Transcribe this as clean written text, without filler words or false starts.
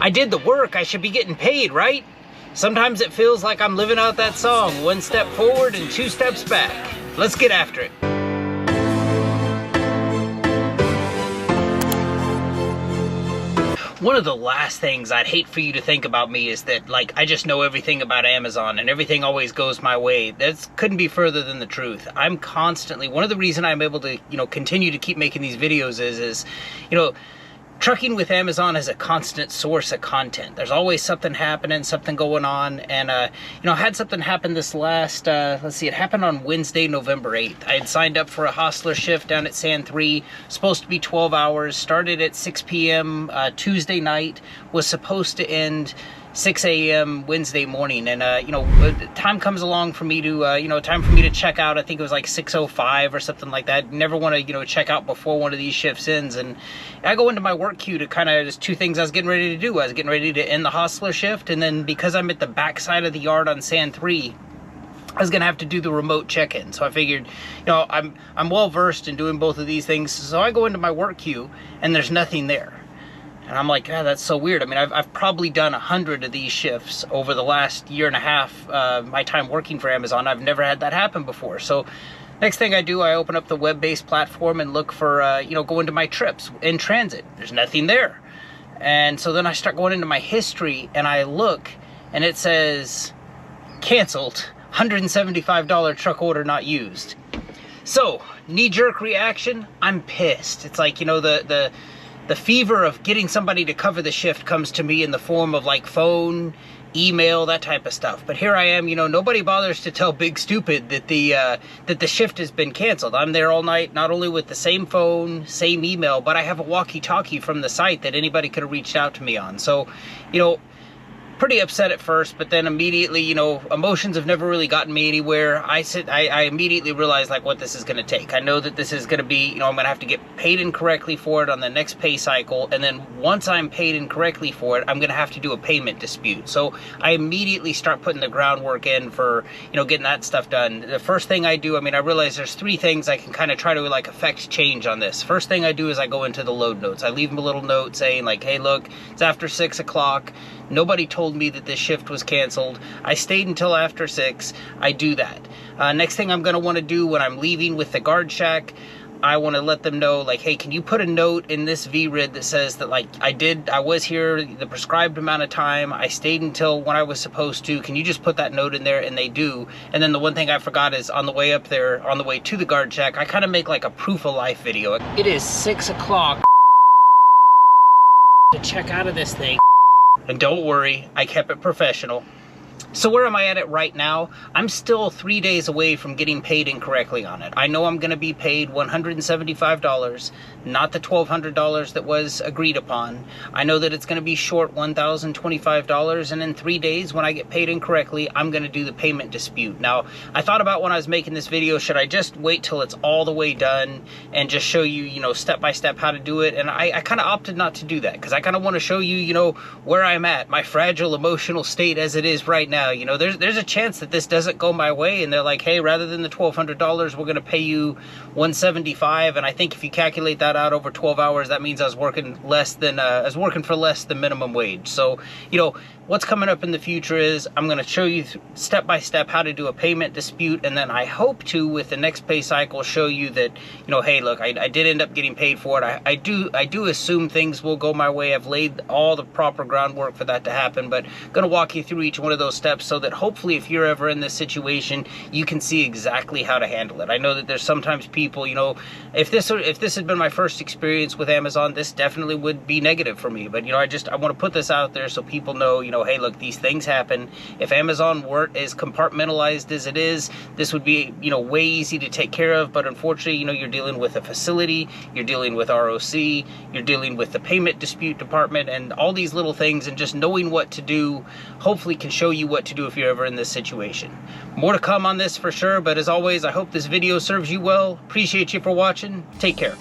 I did the work, I should be getting paid, right? Sometimes it feels like I'm living out that song, 1 step forward and 2 steps back. Let's get after it. One of the last things I'd hate for you to think about me is that, like, I just know everything about Amazon and everything always goes my way. That couldn't be further than the truth. I'm constantly, one of the reasons I'm able to, continue to keep making these videos is, trucking with Amazon is a constant source of content. There's always something happening, something going on. And, I had something happen this last, it happened on Wednesday, November 8th. I had signed up for a hostler shift down at Sand 3, supposed to be 12 hours, started at 6 p.m. Tuesday night, was supposed to end 6 a.m. Wednesday morning, and time comes along for me to time for me to check out. I think it was like 6:05 or something like that. Never want to check out before one of these shifts ends, and I go into my work queue to kind of, just two things I was getting ready to do. I was getting ready to end the hostler shift, and then because I'm at the back side of the yard on Sand 3, I was gonna have to do the remote check-in. So I figured, I'm well versed in doing both of these things, so I go into my work queue and there's nothing there. And I'm like, that's so weird. I mean, I've probably done 100 of these shifts over the last year and a half, my time working for Amazon. I've never had that happen before. So next thing I do, I open up the web-based platform and look for, go into my trips in transit. There's nothing there. And so then I start going into my history and I look and it says, canceled, $175 truck order not used. So, knee-jerk reaction, I'm pissed. It's like, the fever of getting somebody to cover the shift comes to me in the form of like phone, email, that type of stuff. But here I am, nobody bothers to tell Big Stupid that the shift has been canceled. I'm there all night, not only with the same phone, same email, but I have a walkie-talkie from the site that anybody could have reached out to me on. So, pretty upset at first, but then immediately, emotions have never really gotten me anywhere. I immediately realized like what this is going to take. I know that this is going to be, I'm going to have to get paid incorrectly for it on the next pay cycle. And then once I'm paid incorrectly for it, I'm going to have to do a payment dispute. So I immediately start putting the groundwork in for, getting that stuff done. The first thing I do, I realize there's 3 things I can kind of try to like affect change on this. First thing I do is I go into the load notes. I leave them a little note saying like, hey, look, it's after 6 o'clock. Nobody told me that this shift was canceled. I stayed until after 6. I do that. Next thing I'm going to want to do when I'm leaving with the guard shack, I want to let them know, like, hey, can you put a note in this VRID that says that, like, I was here the prescribed amount of time. I stayed until when I was supposed to. Can you just put that note in there? And they do. And then the one thing I forgot is on the way up there, on the way to the guard shack, I kind of make like a proof of life video. It is 6 o'clock to check out of this thing. And don't worry, I kept it professional. So where am I at it right now? I'm still 3 days away from getting paid incorrectly on it. I know I'm going to be paid $175, not the $1,200 that was agreed upon. I know that it's going to be short $1,025, and in 3 days when I get paid incorrectly, I'm going to do the payment dispute. Now, I thought about when I was making this video, should I just wait till it's all the way done and just show you, step by step how to do it? And I kind of opted not to do that because I kind of want to show you, where I'm at, my fragile emotional state as it is right now. There's a chance that this doesn't go my way and they're like, hey, rather than the $1,200, we're going to pay you $175. And I think if you calculate that out over 12 hours, that means I was working for less than minimum wage. So, what's coming up in the future is I'm going to show you step by step how to do a payment dispute. And then I hope to, with the next pay cycle, show you that, hey, look, I did end up getting paid for it. I do assume things will go my way. I've laid all the proper groundwork for that to happen, but I'm going to walk you through each one of those steps so that hopefully if you're ever in this situation, you can see exactly how to handle it. I know that there's sometimes people, if this had been my first experience with Amazon, this definitely would be negative for me. But, I want to put this out there so people know, hey, look, these things happen. If Amazon weren't as compartmentalized as it is, this would be, way easy to take care of. But unfortunately, you're dealing with a facility, you're dealing with ROC, you're dealing with the payment dispute department and all these little things, and just knowing what to do hopefully can show you what to do if you're ever in this situation. More to come on this for sure, but as always, I hope this video serves you well. Appreciate you for watching. Take care.